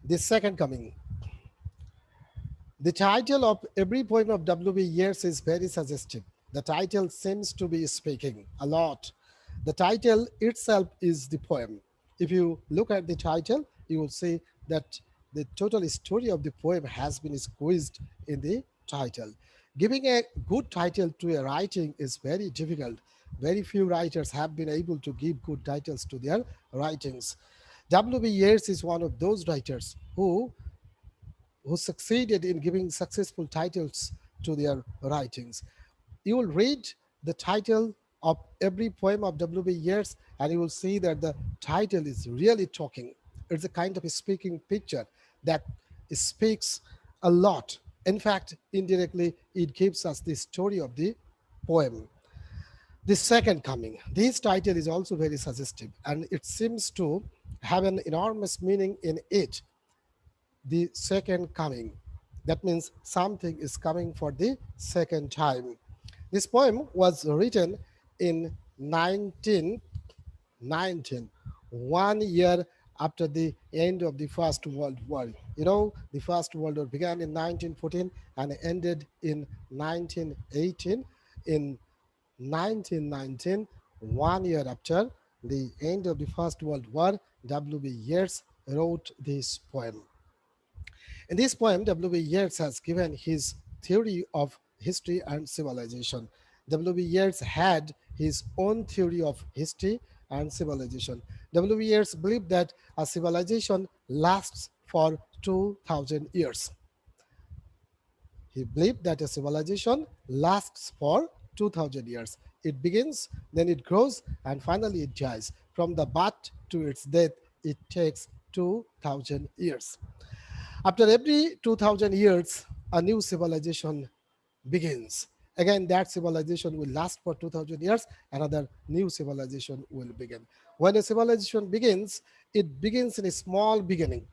The second coming. The title of every poem of W.B. Yeats is very suggestive. The title seems to be speaking a lot. The title itself is the poem. If you look at the title, you will see that the total story of the poem has been squeezed in the title. Giving a good title to a writing is very difficult. Very few writers have been able to give good titles to their writings. W.B. Yeats is one of those writers who succeeded in giving successful titles to their writings. You will read the title of every poem of W.B. Yeats and you will see that the title is really talking. It's a kind of a speaking picture that speaks a lot. In fact, indirectly, it gives us the story of the poem. The second coming. This title is also very suggestive and it seems to have an enormous meaning in it. The second coming. That means something is coming for the second time. This poem was written in 1919, 1 year after the end of the First World War. You know, the First World War began in 1914 and ended in 1918. In 1919, 1 year after the end of the First World War, W.B. Yeats wrote this poem. In this poem, W.B. Yeats has given his theory of history and civilization. W.B. Yeats had his own theory of history and civilization. W.B. Yeats believed that a civilization lasts for 2000 years. He believed that a civilization lasts for 2000 years. It begins, then it grows, and finally it dies. From the birth to its death, it takes 2000 years. After every 2000 years, a new civilization begins. Again, that civilization will last for 2000 years, another new civilization will begin. When a civilization begins, it begins in a small beginning.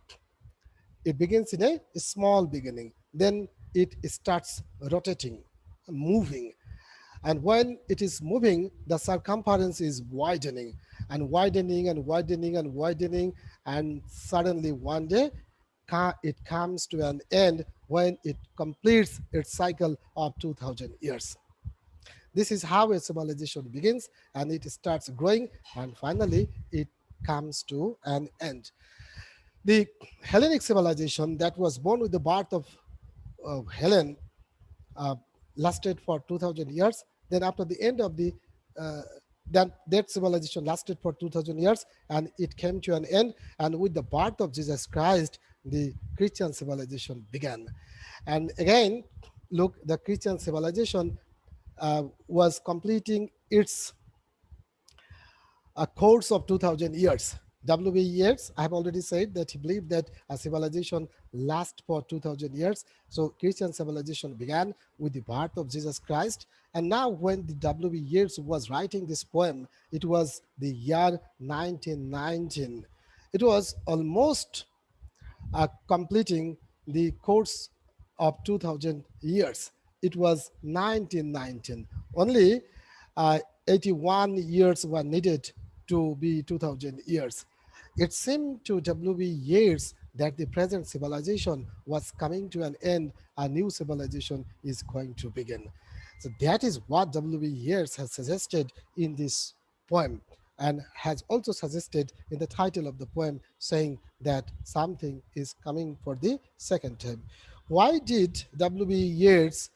It begins in a small beginning. Then it starts rotating, moving. And when it is moving, the circumference is widening and widening and widening and widening. And suddenly one day, it comes to an end when it completes its cycle of 2000 years. This is how a civilization begins and it starts growing and finally it comes to an end. The Hellenic civilization that was born with the birth of Helen uh, lasted for 2000 years. Then after the end of the uh, that civilization lasted for 2000 years and it came to an end, and with the birth of Jesus Christ the Christian civilization began. And again, look, the Christian civilization was completing its a course of 2000 years. W.B. Yeats, I have already said that he believed that a civilization lasts for 2000 years. So Christian civilization began with the birth of Jesus Christ. And now when the W.B. Yeats was writing this poem, it was the year 1919. It was almost completing the course of 2000 years. It was 1919. Only 81 years were needed to be 2000 years. It seemed to W.B. Yeats that the present civilization was coming to an end, a new civilization is going to begin. So that is what W.B. Yeats has suggested in this poem and has also suggested in the title of the poem saying that something is coming for the second time. Why did W.B. Yeats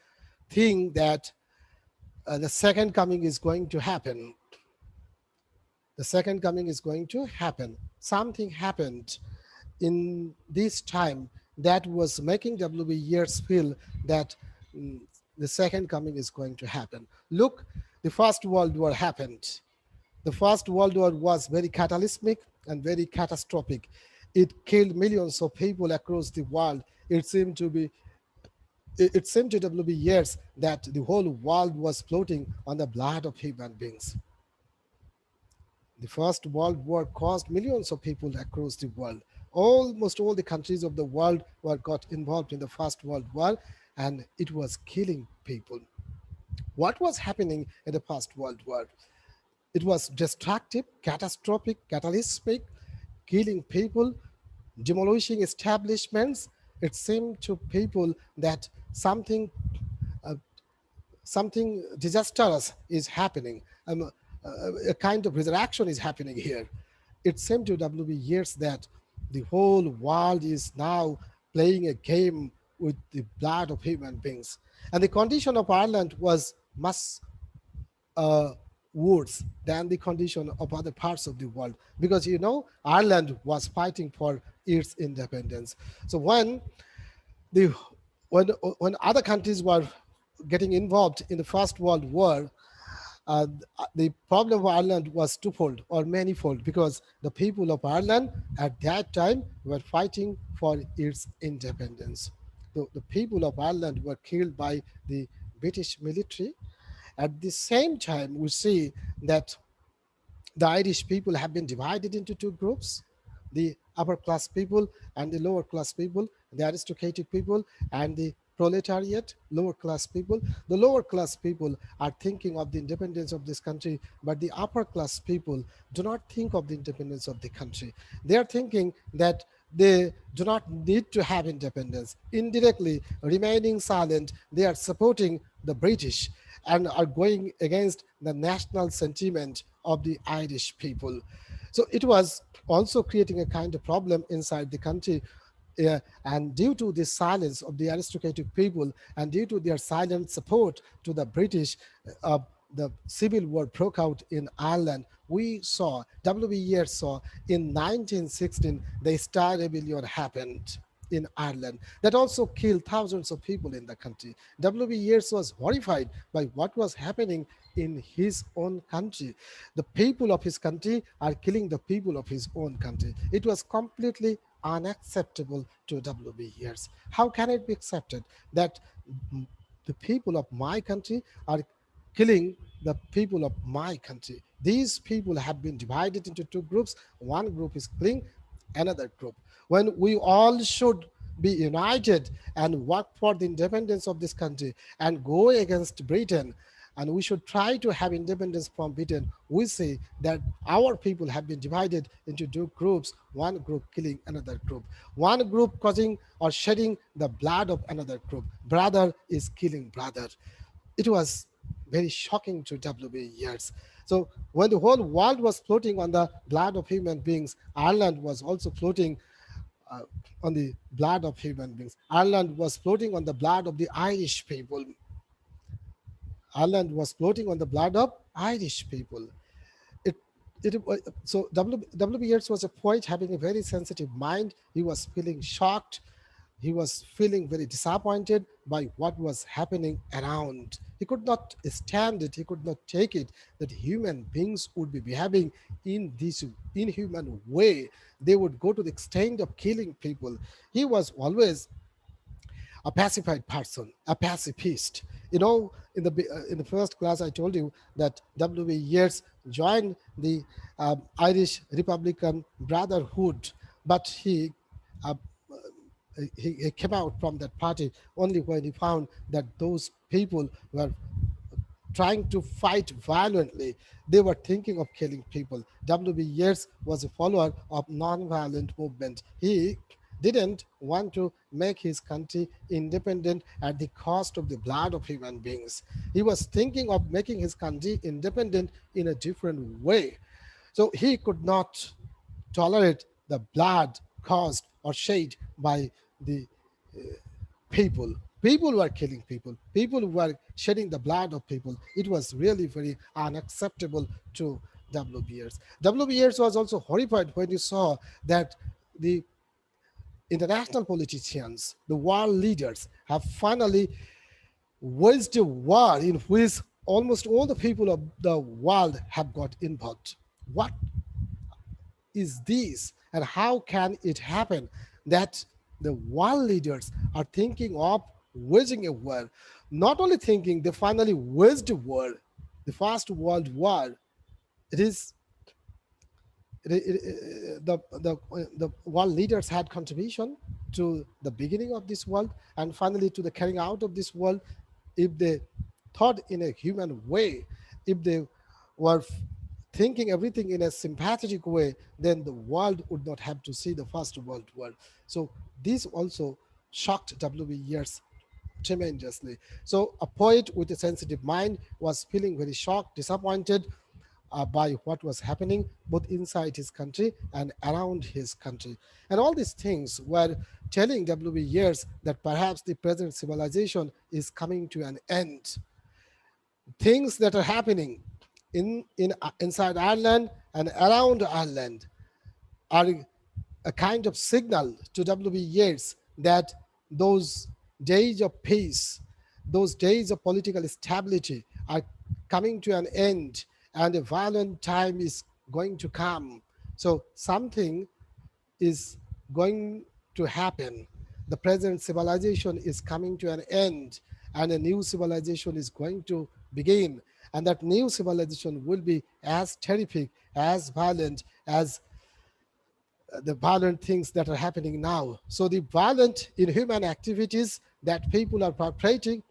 think that the second coming is going to happen? The second coming is going to happen. Something happened in this time that was making W.B. Yeats feel that mm, the second coming is going to happen. Look, the First World War happened. The First World War was very cataclysmic and very catastrophic. It killed millions of people across the world. It seemed to W.B. Yeats that the whole world was floating on the blood of human beings. The First World War caused millions of people across the world. Almost all the countries of the world were got involved in the First World War, and it was killing people. What was happening in the First World War? It was destructive, catastrophic, catalytic, killing people. demolishing establishments. It seemed to people that uh, something disastrous is happening. A kind of resurrection is happening here. It seemed to W.B. Yeats that the whole world is now playing a game with the blood of human beings. And the condition of Ireland was much uh, worse than the condition of other parts of the world, because Ireland was fighting for its independence. So the when other countries were getting involved in the First World War, uh, the problem of Ireland was twofold or manifold, because the people of Ireland at that time were fighting for its independence. The people of Ireland were killed by the British military. At the same time, we see that the Irish people have been divided into two groups: the upper class people and the lower class people, the aristocratic people and the proletariat, lower class people. The lower class people are thinking of the independence of this country, but the upper class people do not think of the independence of the country. They are thinking that they do not need to have independence. Indirectly, remaining silent, they are supporting the British and are going against the national sentiment of the Irish people. So it was also creating a kind of problem inside the country. And due to the silence of the aristocratic people and due to their silent support to the British, uh, the civil war broke out in Ireland. We saw, W.B. Yeats saw, in 1916, the Star Rebellion happened in Ireland that also killed thousands of people in the country. W.B. Yeats was horrified by what was happening in his own country. The people of his country are killing the people of his own country. It was completely unacceptable to W.B. Yeats. How can it be accepted that the people of my country are killing the people of my country? These people have been divided into two groups. One group is killing another group, when we all should be united and work for the independence of this country and go against Britain, and we should try to have independence from Britain. We say that our people have been divided into two groups, one group killing another group, one group causing or shedding the blood of another group. Brother is killing brother. It was very shocking to W.B. Yeats. So when the whole world was floating on the blood of human beings, Ireland was also floating uh, on the blood of human beings. Ireland was floating on the blood of the Irish people. Ireland was floating on the blood of Irish people. It, so W.B. Yeats was a poet having a very sensitive mind. He was feeling shocked. He was feeling very disappointed by what was happening around. He could not stand it. He could not take it that human beings would be behaving in this inhuman way. They would go to the extent of killing people. He was always a pacified person, a pacifist. In the first class, I told you that W.B. Yeats joined the Irish Republican Brotherhood, but uh, he came out from that party only when he found that those people were trying to fight violently. They were thinking of killing people. W.B. Yeats was a follower of non-violent movement. He didn't want to make his country independent at the cost of the blood of human beings. He was thinking of making his country independent in a different way. So he could not tolerate the blood caused or shed by the people. People were killing people. People were shedding the blood of people. It was really very unacceptable to W.B. Yeats. W.B. Yeats was also horrified when he saw that the international politicians, the world leaders, have finally waged a war in which almost all the people of the world have got involved. What is this, and how can it happen that the world leaders are thinking of waging a war? Not only thinking, they finally waged a war, the First World War. It is the world leaders had contribution to the beginning of this world and finally to the carrying out of this world. If they thought in a human way, if they were thinking everything in a sympathetic way, then the world would not have to see the First World War. So this also shocked W.B. Yeats tremendously. So a poet with a sensitive mind was feeling very shocked, disappointed by what was happening both inside his country and around his country. And all these things were telling W.B. Yeats that perhaps the present civilization is coming to an end. Things that are happening inside Ireland and around Ireland are a kind of signal to W.B. Yeats that those days of peace, those days of political stability are coming to an end, and a violent time is going to come. So something is going to happen. The present civilization is coming to an end, and a new civilization is going to begin. And that new civilization will be as terrific, as violent as the violent things that are happening now. So the violent inhuman activities that people are perpetrating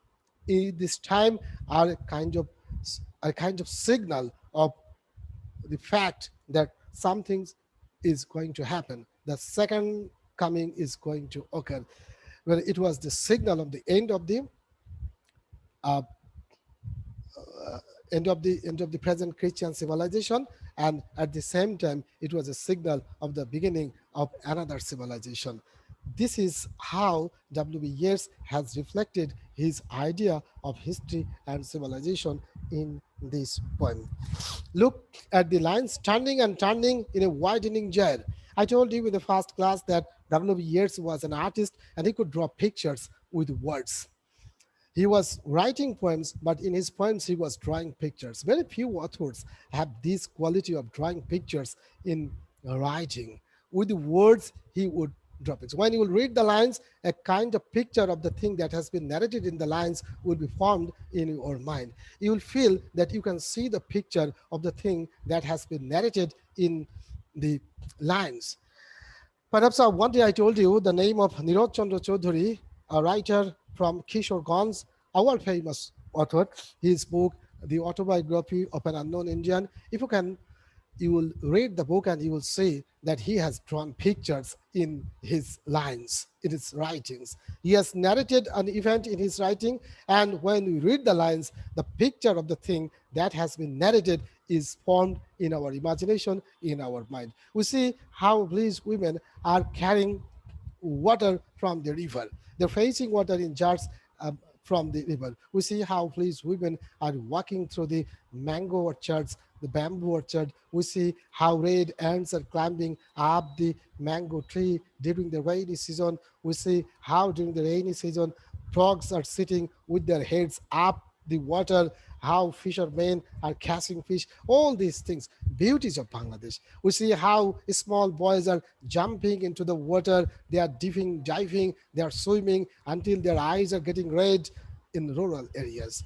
in this time are a kind of signal of the fact that something is going to happen. The second coming is going to occur. Well, it was the signal of the uh, end of the present Christian civilization, and at the same time, it was a signal of the beginning of another civilization. This is how W.B. Yeats has reflected his idea of history and civilization in this poem. Look at the lines turning and turning in a widening gyre. I told you in the first class that W.B. Yeats was an artist and he could draw pictures with words. He was writing poems, but in his poems, he was drawing pictures. Very few authors have this quality of drawing pictures in writing. With the words, he would draw pictures. When you will read the lines, a kind of picture of the thing that has been narrated in the lines will be formed in your mind. You will feel that you can see the picture of the thing that has been narrated in the lines. Perhaps one day I told you the name of Nirod Chandra Chaudhary, a writer from Kishoreganj, a world famous author. His book, The Autobiography of an Unknown Indian. If you can, you will read the book and you will see that he has drawn pictures in his lines, in his writings. He has narrated an event in his writing, and when we read the lines, the picture of the thing that has been narrated is formed in our imagination, in our mind. We see how these women are carrying water from the river. They're facing water in jars from the river. We see how these women are walking through the mango orchards, the bamboo orchard. We see how red ants are climbing up the mango tree during the rainy season. We see how during the rainy season, frogs are sitting with their heads up the water, how fishermen are catching fish, all these things, beauties of Bangladesh. We see how small boys are jumping into the water, they are dipping, diving, they are swimming until their eyes are getting red in rural areas.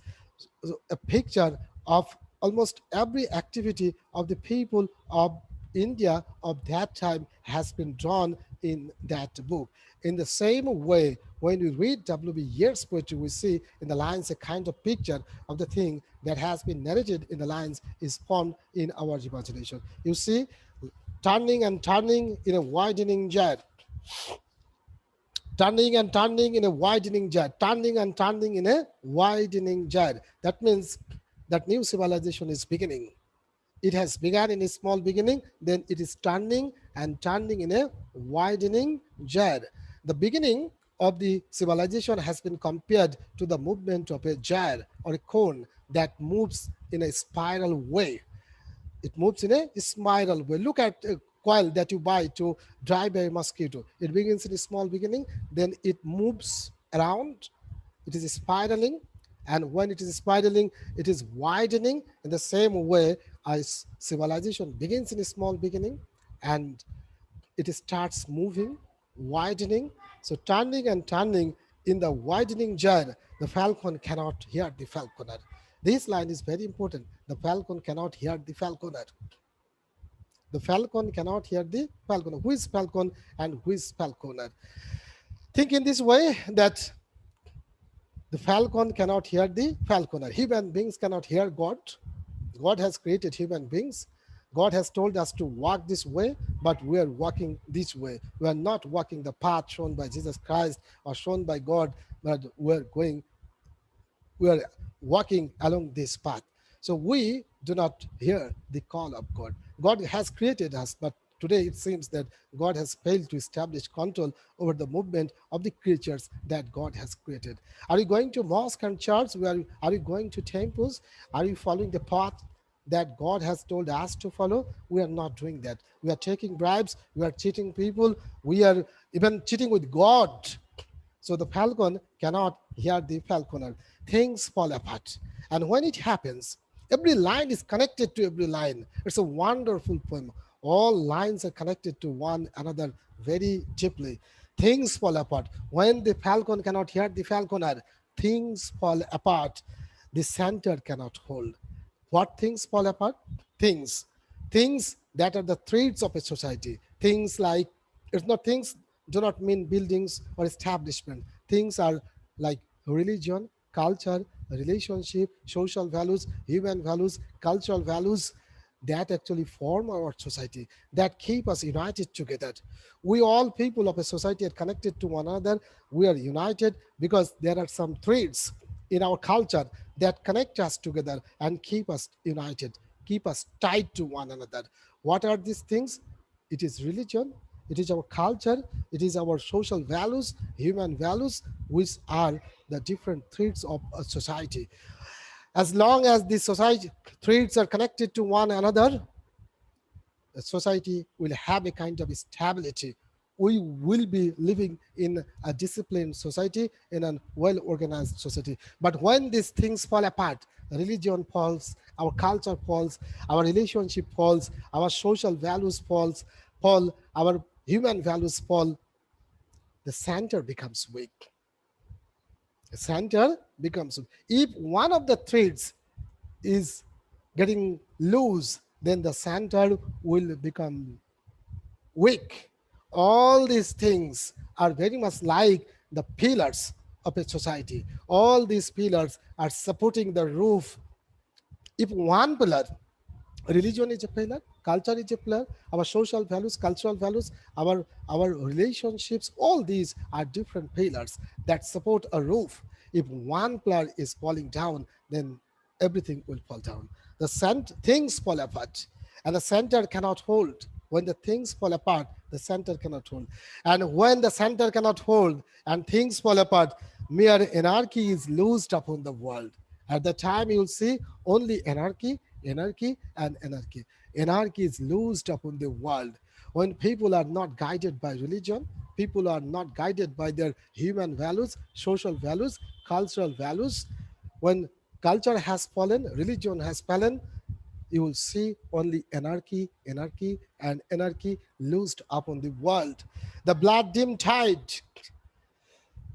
So a picture of almost every activity of the people of India of that time has been drawn in that book. In the same way, when we read W.B. Yeats' poetry, we see in the lines a kind of picture of the thing that has been narrated in the lines is formed in our imagination. You see, turning and turning in a widening jet, turning and turning in a widening jet, turning and turning in a widening jet. That means that new civilization is beginning. It has begun in a small beginning, then it is turning and turning in a widening jet. The beginning of the civilization has been compared to the movement of a jar or a cone that moves in a spiral way. It moves in a spiral way. Look at a coil that you buy to drive a mosquito. It begins in a small beginning, then it moves around. It is spiraling, and when it is spiraling, it is widening. In the same way, as civilization begins in a small beginning, and it starts moving, widening. So turning and turning in the widening jar, the falcon cannot hear the falconer. This line is very important. The falcon cannot hear the falconer. The falcon cannot hear the falconer. Who is falcon and who is falconer? Think in this way that the falcon cannot hear the falconer. Human beings cannot hear God. God has created human beings. God has told us to walk this way, but we are walking this way. We are not walking the path shown by Jesus Christ or shown by God, but we are walking along this path. So we do not hear the call of God. God has created us, but today it seems that God has failed to establish control over the movement of the creatures that God has created. Are you going to mosque and church? Are you going to temples? Are you following the path that God has told us to follow? We are not doing that. We are taking bribes. We are cheating people. We are even cheating with God. So the falcon cannot hear the falconer. Things fall apart. And when it happens, every line is connected to every line. It's a wonderful poem. All lines are connected to one another very deeply. Things fall apart. When the falcon cannot hear the falconer, things fall apart. The center cannot hold. What things fall apart? Things. Things that are the threads of a society. Things like, it's not things, do not mean buildings or establishment. Things are like religion, culture, relationship, social values, human values, cultural values that actually form our society, that keep us united together. We all people of a society are connected to one another. We are united because there are some threads in our culture that connect us together and keep us united, keep us tied to one another. What are these things? It is religion, it is our culture, it is our social values, human values, which are the different threads of a society. As long as the society threads are connected to one another, the society will have a kind of stability. We will be living in a disciplined society, in a well organized society. But when these things fall apart, religion falls, our culture falls, our relationship falls, our social values fall, our human values fall, the center becomes weak. The center becomes weak. If one of the threads is getting loose, then the center will become weak. All these things are very much like the pillars of a society. All these pillars are supporting the roof. If one pillar, religion is a pillar, culture is a pillar, our social values, cultural values, our relationships, all these are different pillars that support a roof. If one pillar is falling down, then everything will fall down. The things fall apart, and the center cannot hold. When the things fall apart, the center cannot hold. And when the center cannot hold and things fall apart, mere anarchy is loosed upon the world. At the time, you'll see only anarchy, anarchy, and anarchy. Anarchy is loosed upon the world. When people are not guided by religion, people are not guided by their human values, social values, cultural values. When culture has fallen, religion has fallen, you will see only anarchy, anarchy, and anarchy loosed upon the world. The blood dim tide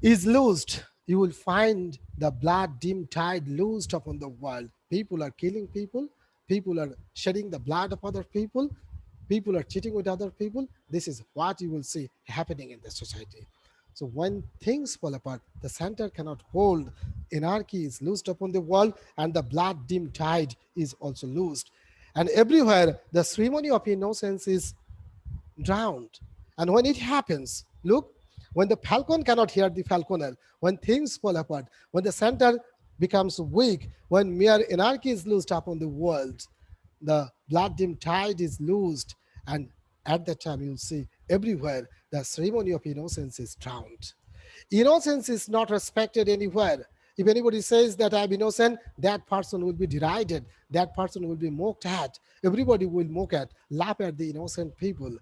is loosed. You will find the blood dim tide loosed upon the world. People are killing people. People are shedding the blood of other people. People are cheating with other people. This is what you will see happening in the society. So when things fall apart, the center cannot hold. Anarchy is loosed upon the world, and the blood dim tide is also loosed. And everywhere, the ceremony of innocence is drowned. And when it happens, look, when the falcon cannot hear the falconer, when things fall apart, when the center becomes weak, when mere anarchy is loosed upon the world, the blood dim tide is loosed, and at that time you'll see everywhere the ceremony of innocence is drowned. Innocence is not respected anywhere. If anybody says that I'm innocent, that person will be derided, that person will be mocked at. Everybody will mock at, laugh at the innocent people.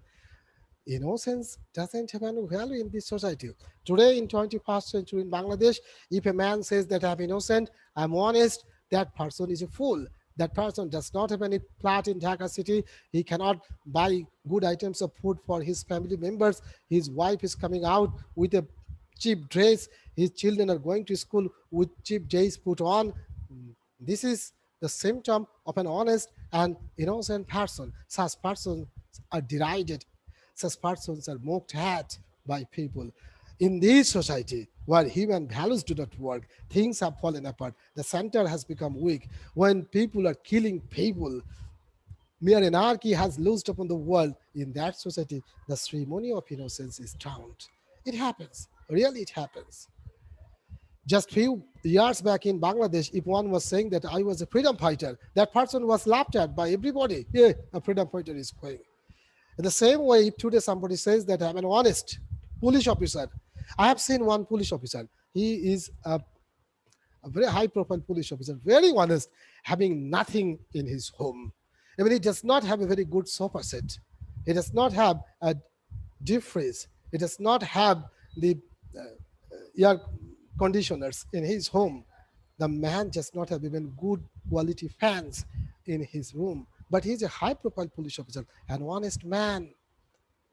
Innocence doesn't have any value in this society. Today in 21st century in Bangladesh, if a man says that I'm innocent, I'm honest, that person is a fool. That person does not have any plot in Dhaka city. He cannot buy good items of food for his family members. His wife is coming out with a cheap dress. His children are going to school with cheap dress put on. This is the symptom of an honest and innocent person. Such persons are derided. Such persons are mocked at by people. In this society where human values do not work, things have fallen apart. The center has become weak. When people are killing people, Mere anarchy has loosed upon the world. In that society, the ceremony of innocence is drowned. It happens. Really, it happens. Just few years back in Bangladesh, if one was saying that I was a freedom fighter, that person was laughed at by everybody. Yeah, a freedom fighter is going. In the same way, if today somebody says that I'm an honest police officer, I have seen one police officer. He is a very high profile police officer, very honest, having nothing in his home. I mean, he does not have a very good sofa set. He does not have a deep freeze. He does not have the air conditioners in his home. The man does not have even good quality fans in his room. But he's a high profile police officer, an honest man.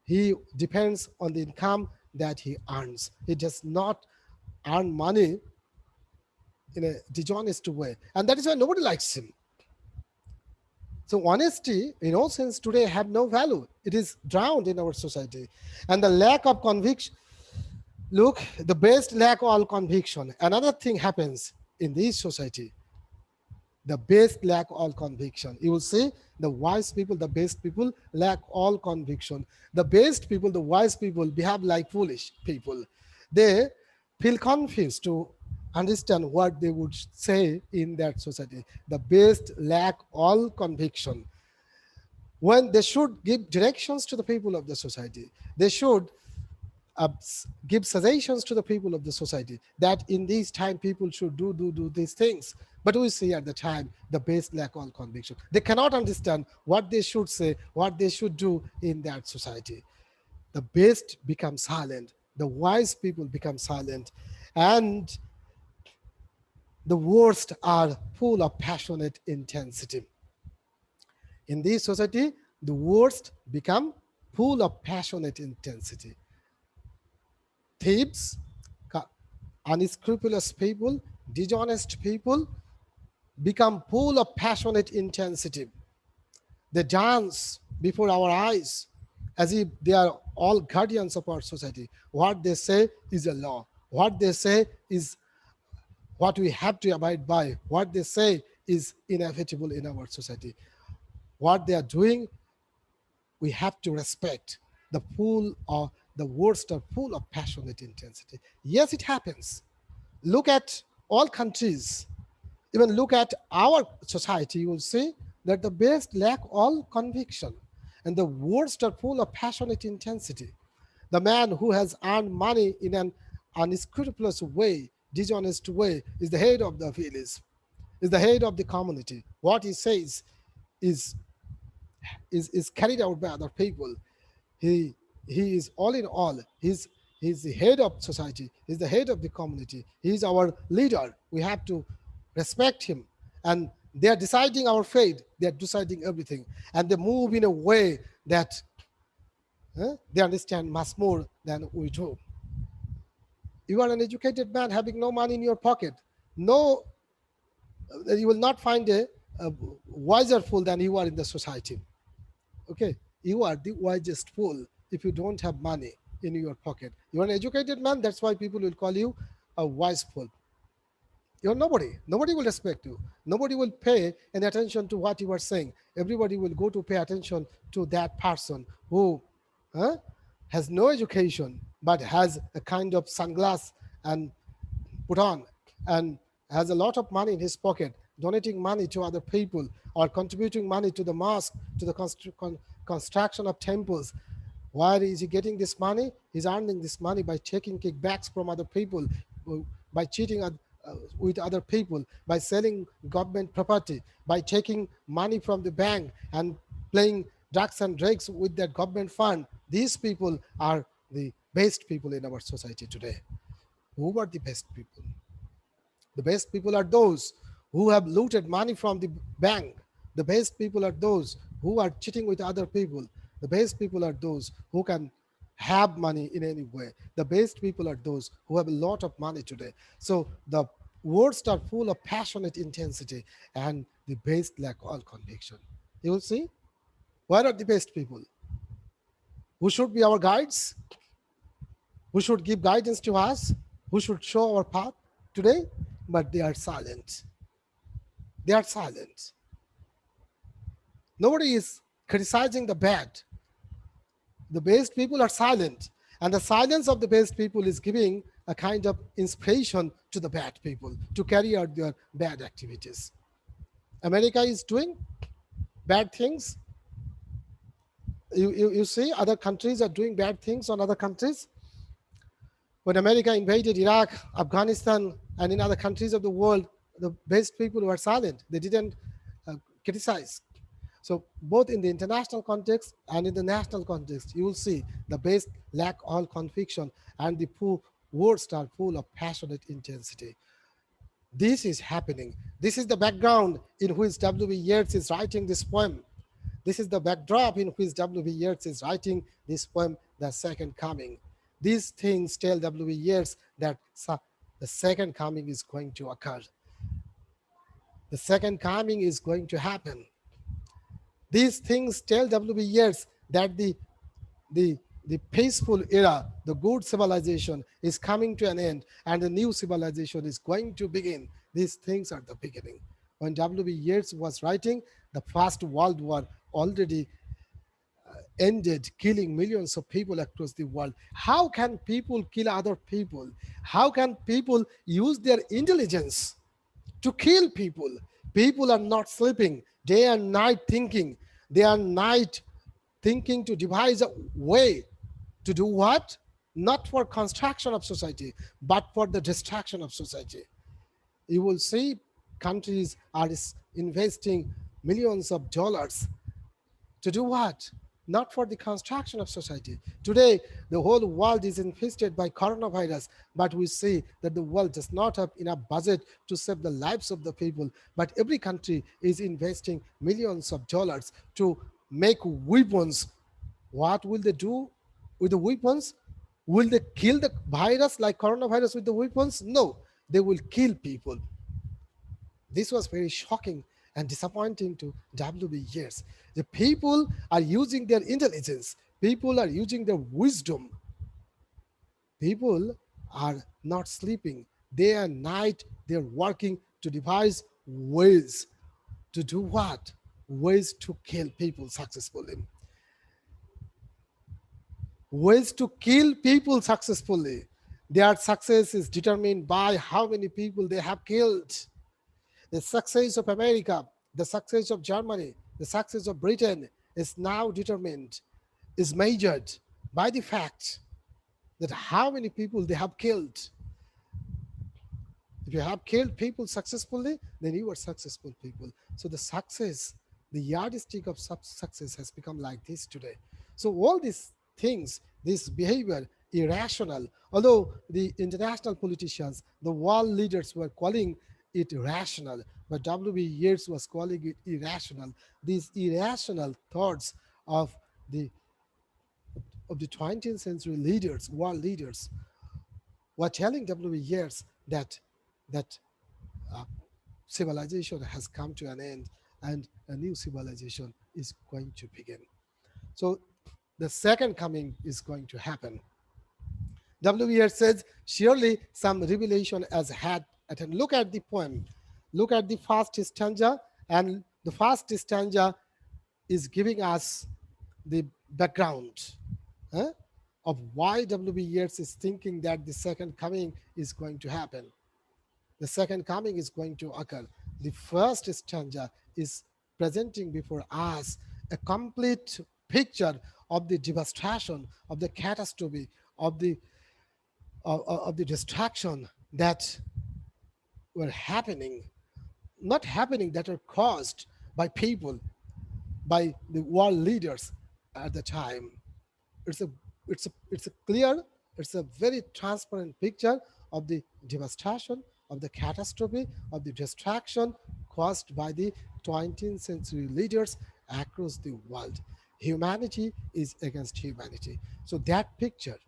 He depends on the income that he earns. He does not earn money in a dishonest way. And that is why nobody likes him. So honesty, in all sense, today have no value. It is drowned in our society. And the lack of conviction, look, the best lack all conviction. Another thing happens in this society. The best lack all conviction. You will see the wise people, the best people lack all conviction. The best people, the wise people behave like foolish people. They feel confused to understand what they would say in that society. The best lack all conviction. When they should give directions to the people of the society, they should uh, give suggestions to the people of the society that in this time people should do these things. But we see at the time the base lack all conviction. They cannot understand what they should say, what they should do in that society. The best become silent, the wise people become silent, and the worst are full of passionate intensity. In this society, the worst become full of passionate intensity. Thieves, unscrupulous people, dishonest people become full of passionate intensity. They dance before our eyes as if they are all guardians of our society. What they say is a law. What they say is what we have to abide by. What they say is inevitable in our society. What they are doing, we have to respect. The full or the worst are full of passionate intensity. Yes, it happens. Look at all countries, even look at our society, you will see that the best lack all conviction and the worst are full of passionate intensity. The man who has earned money in an unscrupulous way, dishonest way, is the head of the village, is the head of the community. What he says is is carried out by other people. He he is all in all. He's the head of society. He's the head of the community. He's our leader. We have to respect him. And they are deciding our fate. They are deciding everything. And they move in a way that they understand much more than we do. You are an educated man having no money in your pocket. No, you will not find a wiser fool than you are in the society. Okay, you are the wisest fool if you don't have money in your pocket. You are an educated man, that's why people will call you a wise fool. You're nobody will respect you, nobody will pay any attention to what you are saying. Everybody will go to pay attention to that person who huh, has no education but has a kind of sunglass and put on and has a lot of money in his pocket, donating money to other people or contributing money to the mosque, to the construction of temples. Where is he getting this money? He's earning this money by taking kickbacks from other people, by cheating with other people, by selling government property, by taking money from the bank and playing drugs and drugs with that government fund. These people are the best people in our society today. Who are the best people? The best people are those who have looted money from the bank. The best people are those who are cheating with other people. The best people are those who can have money in any way. The best people are those who have a lot of money today. So the words are full of passionate intensity and the best lack all conviction. You will see, where are the best people? Who should be our guides? Who should give guidance to us? Who should show our path today? But they are silent. They are silent. Nobody is criticizing the bad. The best people are silent, and the silence of the best people is giving a kind of inspiration to the bad people to carry out their bad activities. America is doing bad things. You see, other countries are doing bad things on other countries. When America invaded Iraq, Afghanistan, and in other countries of the world, the best people were silent. They didn't criticize. So both in the international context and in the national context, you will see the best lack all conviction and the poor words are full of passionate intensity. This is happening. This is the background in which W.B. Yeats is writing this poem. This is the backdrop in which W.B. Yeats is writing this poem, The Second Coming. These things tell W.B. Yeats that the second coming is going to occur. The second coming is going to happen. These things tell W.B. Yeats that the, the peaceful era, the good civilization is coming to an end and the new civilization is going to begin. These things are the beginning. When W.B. Yeats was writing, the First World War already ended, killing millions of people across the world. How can people kill other people? How can people use their intelligence to kill people? People are not sleeping day and night thinking. They are night thinking to devise a way to do what? Not for construction of society, but for the destruction of society. You will see countries are investing millions of dollars to do what? Not for the construction of society. Today, the whole world is infested by coronavirus, but we see that the world does not have enough budget to save the lives of the people. But every country is investing millions of dollars to make weapons. What will they do with the weapons? Will they kill the virus like coronavirus with the weapons? No, they will kill people. This was very shocking and disappointing to W.B. Yeats. The people are using their intelligence, people are using their wisdom, people are not sleeping. Day and night, they're working to devise ways to do what? Ways to kill people successfully. Ways to kill people successfully. Their success is determined by how many people they have killed. The success of America, the success of Germany, the success of Britain is now determined, is measured by the fact that how many people they have killed. If you have killed people successfully, then you are successful people. So the success, the yardstick of success has become like this today. So all these things, this behavior, irrational, although the international politicians, the world leaders were calling it rational, but W.B. Yeats was calling it irrational. These irrational thoughts of the of the 20th century leaders, world leaders, were telling W.B. Yeats that uh, civilization has come to an end and a new civilization is going to begin. So the second coming is going to happen. W.B. says, surely some revelation has had attend. Look at the poem. Look at the first stanza, and the first stanza is giving us the background huh, of why W.B. Yeats is thinking that the second coming is going to happen. The second coming is going to occur. The first stanza is presenting before us a complete picture of the devastation, of the catastrophe, of of the destruction that were happening, not happening, that are caused by people, by the world leaders at the time. It's a it's a clear, it's a very transparent picture of the devastation, of the catastrophe, of the destruction caused by the 20th century leaders across the world. Humanity is against humanity. So that picture,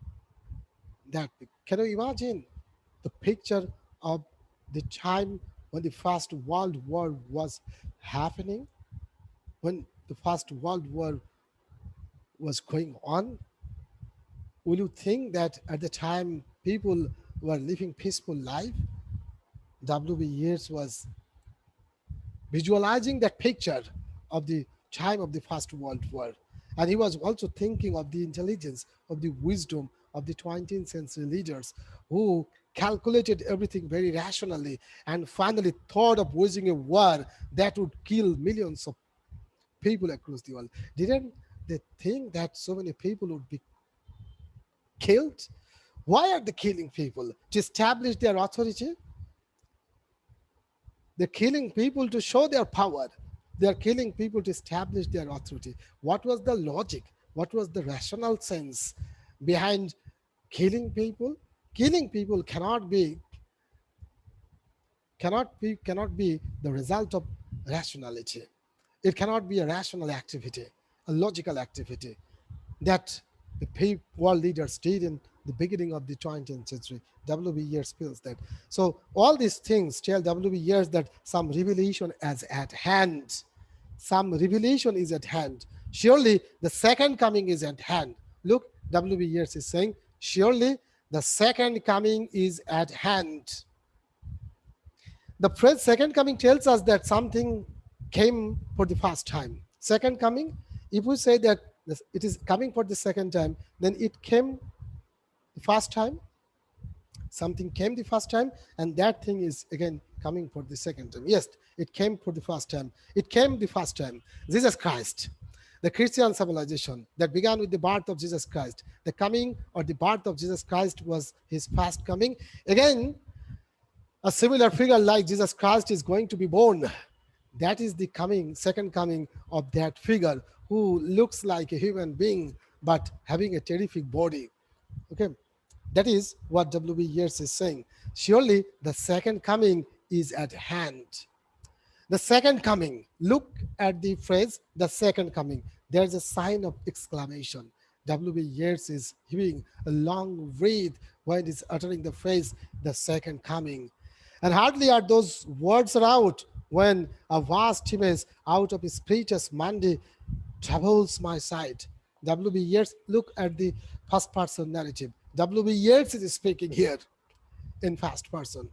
that can you imagine the picture of the time when the First World War was happening, when the First World War was going on? Will you think that at the time people were living peaceful life? W.B. Yeats was visualizing that picture of the time of the First World War. And he was also thinking of the intelligence, of the wisdom of the 20th century leaders who calculated everything very rationally and finally thought of waging a war that would kill millions of people across the world. Didn't they think that so many people would be killed? Why are they killing people? To establish their authority? They're killing people to show their power. They're killing people to establish their authority. What was the logic? What was the rational sense behind killing people? Killing people cannot be the result of rationality. It cannot be a rational activity, a logical activity that the world leaders did in the beginning of the 20th century. W.B. Yeats feels that. So all these things tell W.B. Yeats that some revelation is at hand. Some revelation is at hand. Surely the second coming is at hand. Look, W.B. Yeats is saying, surely the second coming is at hand. The phrase second coming tells us that something came for the first time. Second coming, if we say that it is coming for the second time, then it came the first time, something came the first time, and that thing is again coming for the second time. Yes, it came for the first time. It came the first time. Jesus Christ, the Christian civilization that began with the birth of Jesus Christ. The coming or the birth of Jesus Christ was his first coming. Again, a similar figure like Jesus Christ is going to be born. That is the coming, second coming of that figure who looks like a human being but having a terrific body. Okay, that is what W.B. Yeats is saying. Surely the second coming is at hand. The second coming. Look at the phrase, the second coming. There's a sign of exclamation. W.B. Yeats is heaving a long breath when he's uttering the phrase, the second coming. And hardly are those words out when a vast image out of his preacher's Monday troubles my sight. W.B. Yeats, look at the first person narrative. W.B. Yeats is speaking here in first person.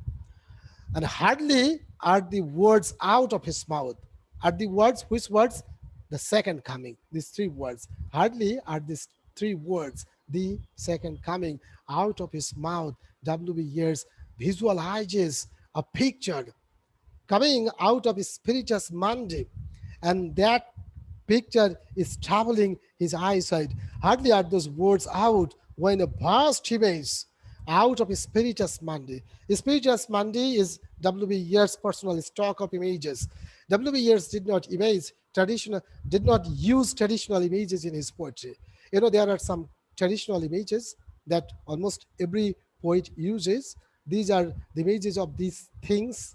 And hardly are the words out of his mouth. Are the words, which words? The second coming. These three words. Hardly are these three words, the second coming, out of his mouth. W.B. Yeats visualizes a picture coming out of his spiritus Monday, and that picture is troubling his eyesight. Hardly are those words out when a vast image out of his spiritus Monday. Spiritus Monday is W.B. Yeats' personal stock of images. W.B. Yeats did not use traditional images in his poetry. You know, there are some traditional images that almost every poet uses. These are the images of these things.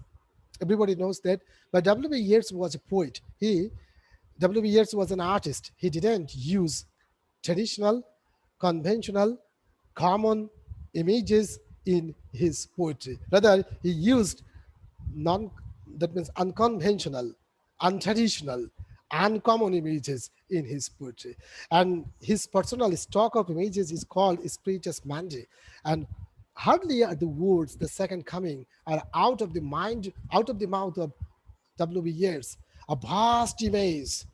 Everybody knows that. But W.B. Yeats was a poet. W.B. Yeats was an artist. He didn't use traditional, conventional, common images in his poetry. Rather, he used non that means unconventional, untraditional, uncommon images in his poetry. And his personal stock of images is called Spiritus Mandi. And hardly are the words, the second coming, are out of the mind, out of the mouth of W.B. Yeats. A vast image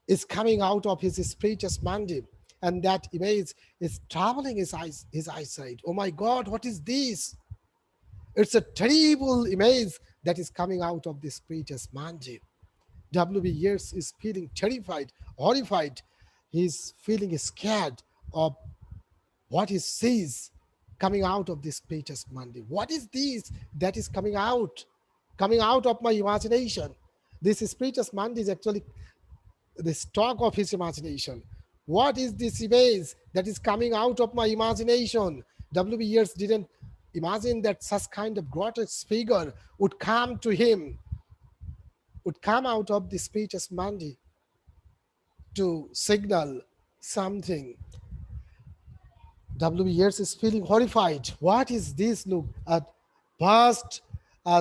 is coming out of his spiritus Mandi, and that image is troubling his eyesight. Oh my God, what is this? It's a terrible image that is coming out of the spiritus Mandi. W.B. Yeats is feeling terrified, horrified. He's feeling scared of what he sees coming out of this spiritus Mandi. What is this that is coming out of my imagination? This spiritus Mandi is actually the stock of his imagination. What is this image that is coming out of my imagination? W.B. Yeats didn't imagine that such kind of grotesque figure would come to him, would come out of the spiritus Mandi to signal something. W.B. Yeats is feeling horrified. What is this? Look at vast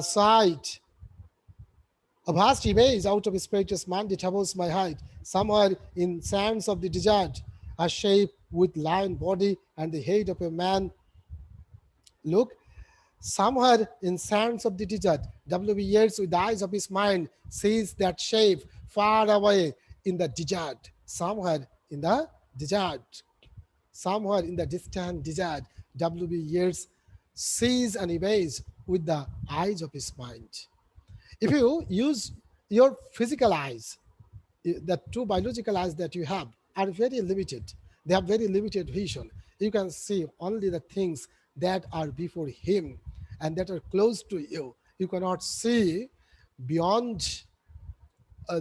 sight. A vast image out of his spiritus Mandi troubles my height. Somewhere in sands of the desert, a shape with lion body and the head of a man. Look, somewhere in sands of the desert, W.B. Yeats with the eyes of his mind sees that shape far away in the desert, somewhere in the desert, somewhere in the distant desert, W.B. Yeats sees an image with the eyes of his mind. If you use your physical eyes, the two biological eyes that you have are very limited. They have very limited vision. You can see only the things that are before him and that are close to you. You cannot see beyond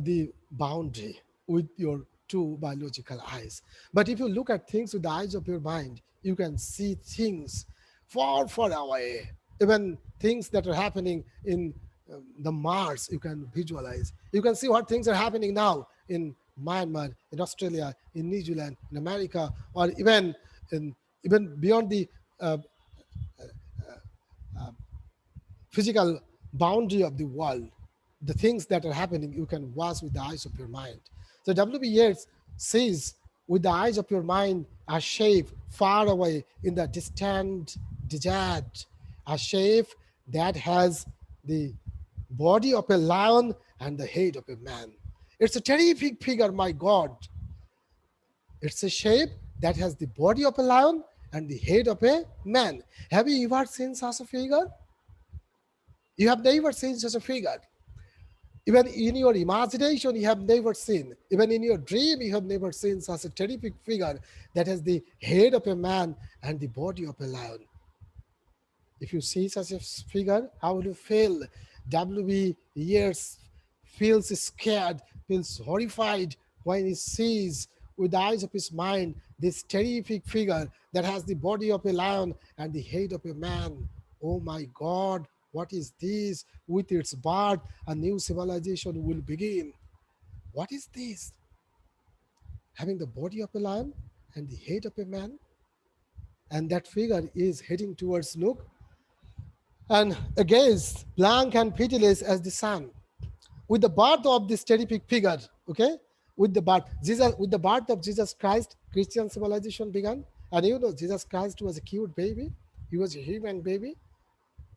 the boundary with your two biological eyes. But if you look at things with the eyes of your mind, you can see things far, far away. Even things that are happening in the Mars, you can visualize. You can see what things are happening now in Myanmar, in Australia, in New Zealand, in America, or in even beyond the uh, physical boundary of the world. The things that are happening, you can watch with the eyes of your mind. So W.B. Yeats says, with the eyes of your mind, a shape far away in the distant desert, a shape that has the body of a lion and the head of a man. It's a terrific figure, my God. It's a shape that has the body of a lion and the head of a man. Have you ever seen such a figure? You have never seen such a figure. Even in your imagination, you have never seen. Even in your dream, you have never seen such a terrific figure that has the head of a man and the body of a lion. If you see such a figure, how will you feel? W.B. Yeats feels scared, feels horrified when he sees with the eyes of his mind this terrific figure that has the body of a lion and the head of a man. Oh my God, what is this? With its birth, a new civilization will begin. What is this? Having the body of a lion and the head of a man? And that figure is heading towards, look, and agaze blank and pitiless as the sun. With the birth of this terrific figure, okay, with the birth of Jesus Christ, Christian civilization began. And you know, Jesus Christ was a cute baby. He was a human baby,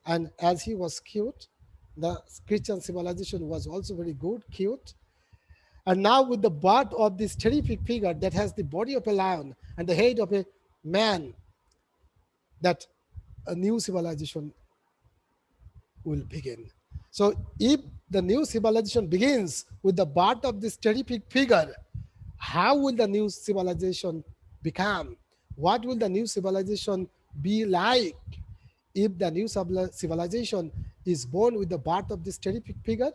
and as he was cute, the Christian civilization was also very good, cute. And now, with the birth of this terrific figure that has the body of a lion and the head of a man, that a new civilization will begin. So, if the new civilization begins with the birth of this terrific figure, how will the new civilization become? What will the new civilization be like? If the new civilization is born with the birth of this terrific figure,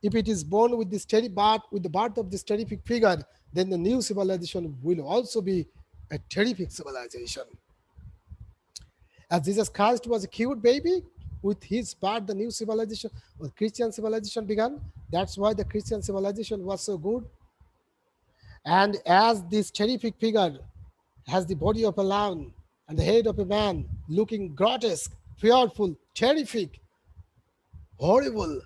if it is born with with the birth of this terrific figure, then the new civilization will also be a terrific civilization. As Jesus Christ was a cute baby, with his birth, the new civilization, or Christian civilization began. That's why the Christian civilization was so good. And as this terrific figure has the body of a lion and the head of a man, looking grotesque, fearful, terrific, horrible,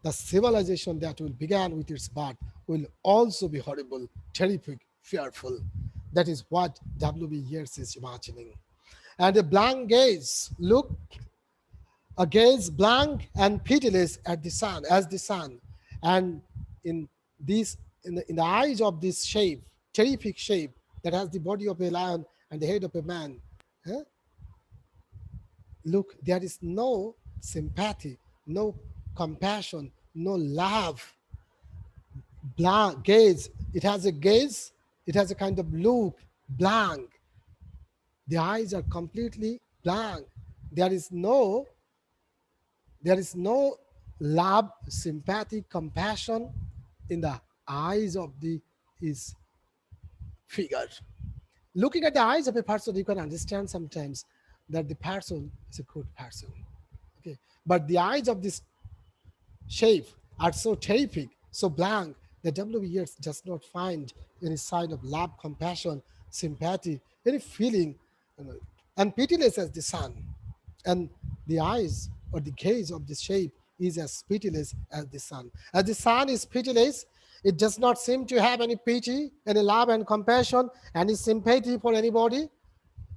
the civilization that will begin with its birth will also be horrible, terrific, fearful. That is what W.B. Yeats is imagining. And a blank gaze, look, a gaze blank and pitiless at the sun, as the sun. And in this, in the eyes of this shape, terrific shape that has the body of a lion and the head of a man, eh, look, there is no sympathy, no compassion, no love. Blank gaze, it has a gaze, it has a kind of look, blank. The eyes are completely blank. There is no, there is no love, sympathy, compassion in the eyes of the his figure. Looking at the eyes of a person, you can understand sometimes that the person is a good person. Okay, but the eyes of this shape are so terrific, so blank, that W. Yeats does not find any sign of love, compassion, sympathy, any feeling, and pitiless as the sun. And the eyes or the gaze of this shape is as pitiless as the sun. As the sun is pitiless, it does not seem to have any pity, any love and compassion, any sympathy for anybody.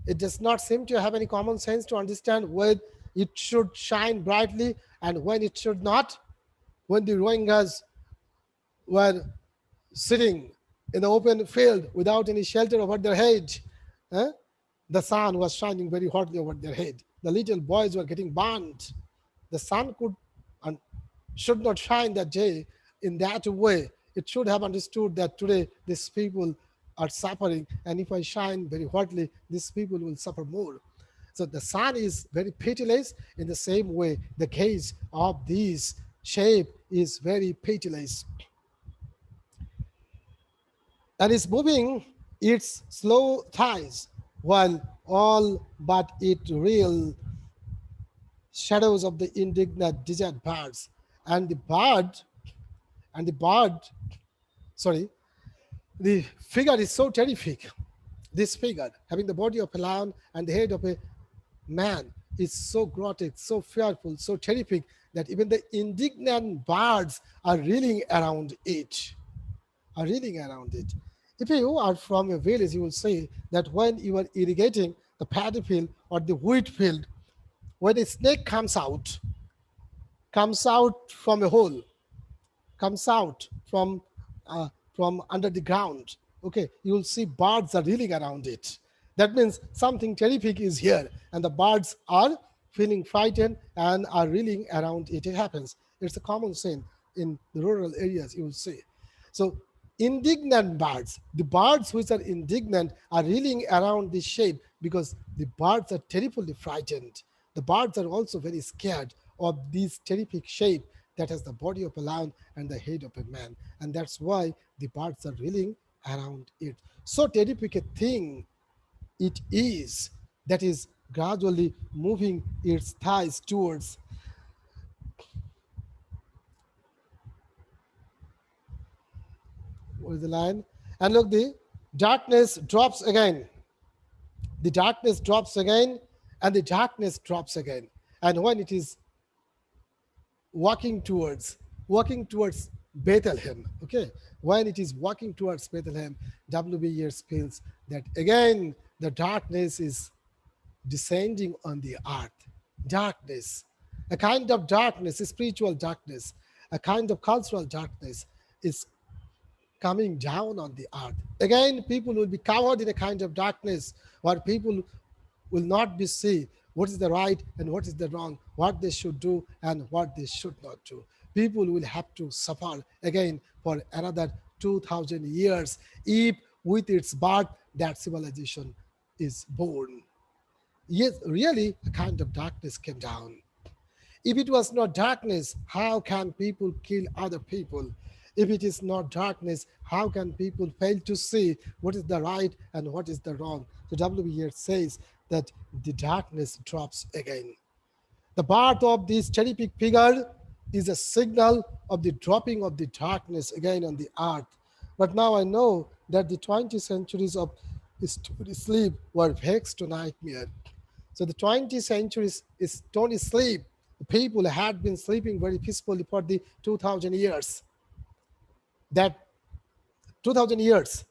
It does not seem to have any common sense to understand when it should shine brightly and when it should not. When the Rohingyas were sitting in the open field without any shelter over their head. Eh? The sun was shining very hotly over their head. The little boys were getting burnt. The sun could and should not shine that day in that way. It should have understood that today these people are suffering, and if I shine very hotly, these people will suffer more. So the sun is very pitiless. In the same way, the case of this shape is very pitiless, and is moving its slow thighs while all but it real shadows of the indignant desert birds and the bird and the bird sorry the figure is so terrific. This figure having the body of a lion and the head of a man is so grotesque, so fearful, so terrific that even the indignant birds are reeling around it, If you are from a village, you will say that when you are irrigating the paddy field or the wheat field, when a snake comes out from a hole, comes out uh, from under the ground. Okay, you will see birds are reeling around it. That means something terrific is here, and the birds are feeling frightened and are reeling around it. It happens. It's a common saying in the rural areas. You will see. So indignant birds, the birds which are indignant are reeling around this shape because the birds are terribly frightened. The birds are also very scared of this terrific shape that has the body of a lion and the head of a man. And that's why the birds are reeling around it. So terrific a thing it is that is gradually moving its thighs towards the line. And look, the darkness drops again. The darkness drops again, and the darkness drops again. And when it is walking towards Bethlehem. Okay, when it is walking towards Bethlehem, W.B. Yeats feels that again the darkness is descending on the earth. Darkness, a kind of darkness, a spiritual darkness, a kind of cultural darkness is coming down on the earth. Again, people will be covered in a kind of darkness where people will not be see what is the right and what is the wrong, what they should do and what they should not do. People will have to suffer again for another 2000 years if with its birth that civilization is born. Yes, really a kind of darkness came down. If it was not darkness, how can people kill other people? If it is not darkness, how can people fail to see what is the right and what is the wrong? So W. Yeats says that the darkness drops again. The birth of this terrific figure is a signal of the dropping of the darkness again on the earth. But now I know that the 20 centuries of stony sleep were vexed to nightmare. So the 20th centuries is stony sleep. The people had been sleeping very peacefully for the 2000 years. That 2000 years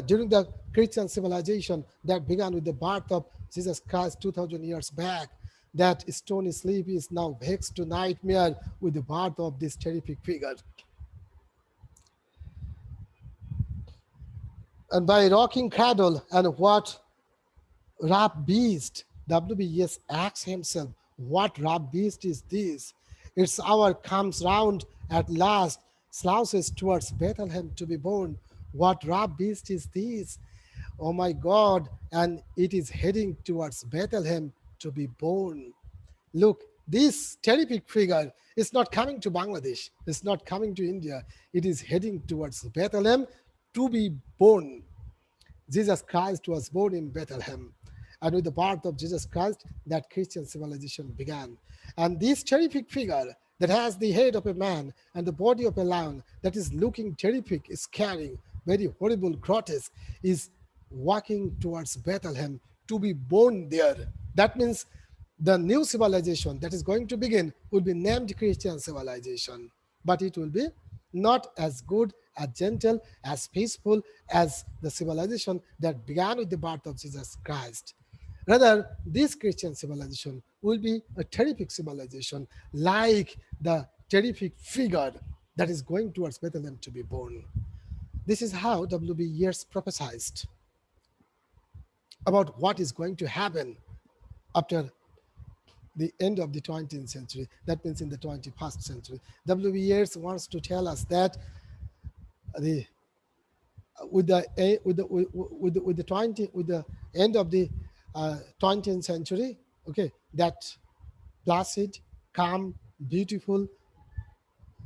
during the Christian civilization that began with the birth of Jesus Christ 2000 years back, that stony sleep is now vexed to nightmare with the birth of this terrific figure. And by rocking cradle and what rap beast, WBS asks himself, what rap beast is this? Its hour comes round at last, slouches towards Bethlehem to be born. What rap beast is this? Oh my God, and it is heading towards Bethlehem to be born. Look, this terrific figure is not coming to Bangladesh, it's not coming to India, it is heading towards Bethlehem to be born. Jesus Christ was born in Bethlehem. And with the birth of Jesus Christ, that Christian civilization began. And this terrific figure that has the head of a man and the body of a lion, that is looking terrific, scary, very horrible, grotesque, is walking towards Bethlehem to be born there. That means the new civilization that is going to begin will be named Christian civilization, but it will be not as good, as gentle, as peaceful as the civilization that began with the birth of Jesus Christ. Rather, this Christian civilization will be a terrific civilization like the terrific figure that is going towards Bethlehem to be born. This is how W.B. Yeats prophesied about what is going to happen after the end of the 20th century. That means in the 21st century. W.B. Yeats wants to tell us that the with the 20 with the end of the 20th century, okay, that placid, calm, beautiful,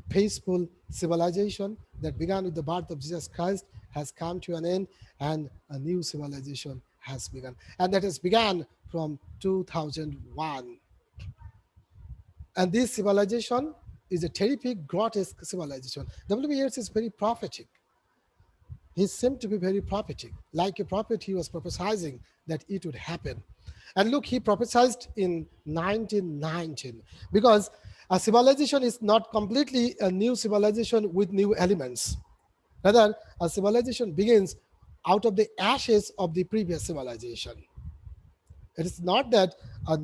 peaceful civilization that began with the birth of Jesus Christ has come to an end, and a new civilization has begun. And that has begun from 2001. And this civilization is a terrific, grotesque civilization. W. Yeats is very prophetic. He seemed to be very prophetic. Like a prophet, he was prophesying that it would happen. And look, he prophesied in 1919, because a civilization is not completely a new civilization with new elements. Rather, a civilization begins out of the ashes of the previous civilization. It is not that a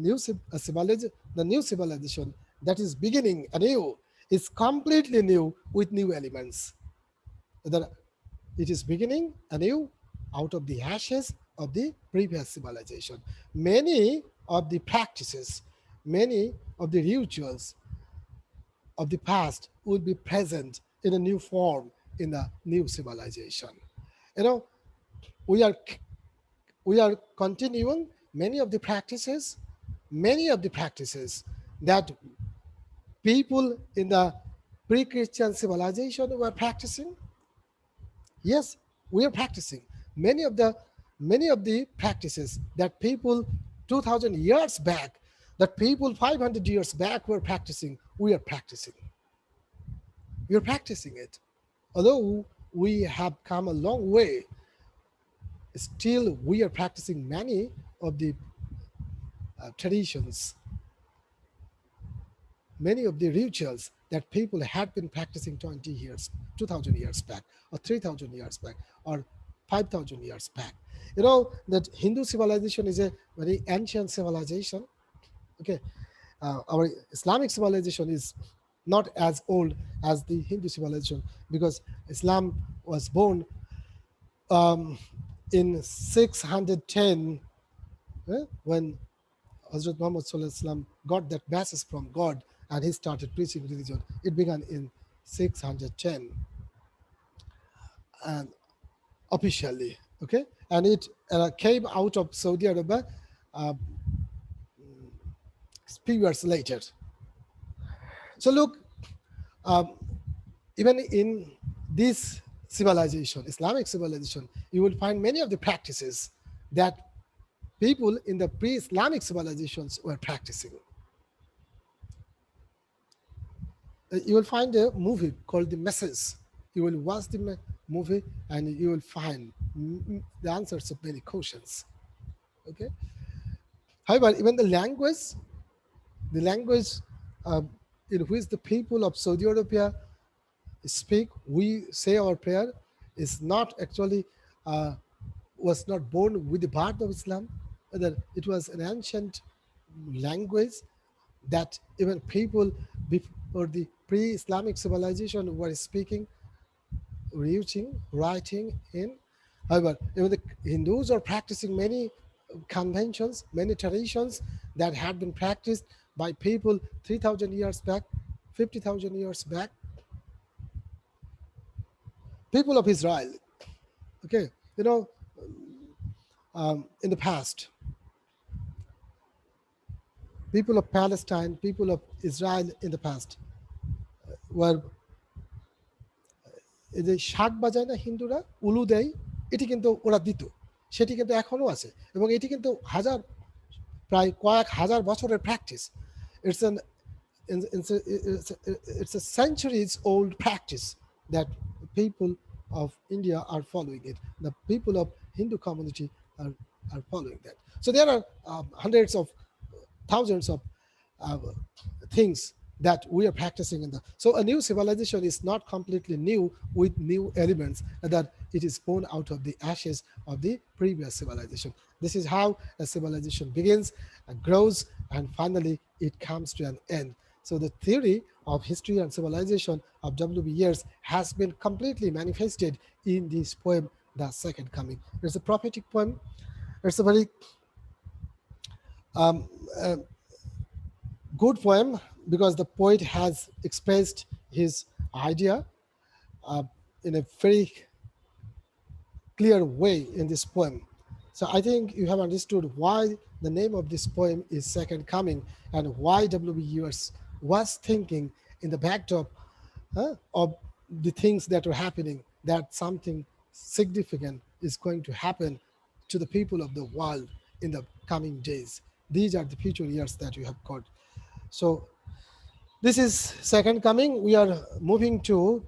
civilization, the new civilization that is beginning anew is completely new with new elements. Rather, it is beginning anew out of the ashes of the previous civilization. Many of the practices, many of the rituals of the past will be present in a new form in the new civilization. You know, we are we are continuing many of the practices that people in the pre-Christian civilization were practicing. Yes, we are practicing many of the practices that people 2000 years back, that people 500 years back were practicing. We are practicing it. Although we have come a long way, still we are practicing many of the traditions, many of the rituals that people had been practicing 20 years, 2000 years back, or 3000 years back, or 5000 years back. You know that Hindu civilization is a very ancient civilization. Okay, our Islamic civilization is not as old as the Hindu civilization, because Islam was born in 610, when Hazrat Muhammad Sallallahu Alaihi Wasallam got that message from God and he started preaching religion. It began in 610 and officially, okay, and it came out of Saudi Arabia uh, few years later. So look, um, even in this civilization, Islamic civilization, you will find many of the practices that people in the pre-Islamic civilizations were practicing. You will find a movie called The Message. You will watch the movie and you will find the answers of many questions. Okay. However, even the language uh, in which the people of Saudi Arabia speak, we say our prayer, is not actually was not born with the birth of Islam. Rather, it was an ancient language that even people before the pre-Islamic civilization were speaking, reaching, writing in. However, even the Hindus are practicing many conventions, many traditions that had been practiced by people 3,000 years back, 50,000 years back. People of Israel, okay, you know, in the past, people of Palestine, people of Israel in the past were এই যে শাক বাজায় না হিন্দুরা, উলু দেয়, এটি কিন্তু ওরা দিত, সেটি কিন্তু এখনো আছে, এবং এটি কিন্তু প্রায় কয়েক হাজার বছরের practice. It's an it's a centuries old practice that people of India are following it. The people of Hindu community are following that. So there are hundreds of thousands of uh, things that we are practicing in the. So a new civilization is not completely new with new elements, that it is born out of the ashes of the previous civilization. This is how a civilization begins and grows, and finally it comes to an end. So the theory of history and civilization of W.B. Yeats has been completely manifested in this poem, The Second Coming. It's a prophetic poem. It's a very um, uh, good poem because the poet has expressed his idea uh, in a very clear way in this poem. So I think you have understood why the name of this poem is Second Coming and why W.B. Yeats was thinking in the backdrop of the things that are happening, that something significant is going to happen to the people of the world in the coming days. These are the future years that you have got. So this is Second Coming. We are moving to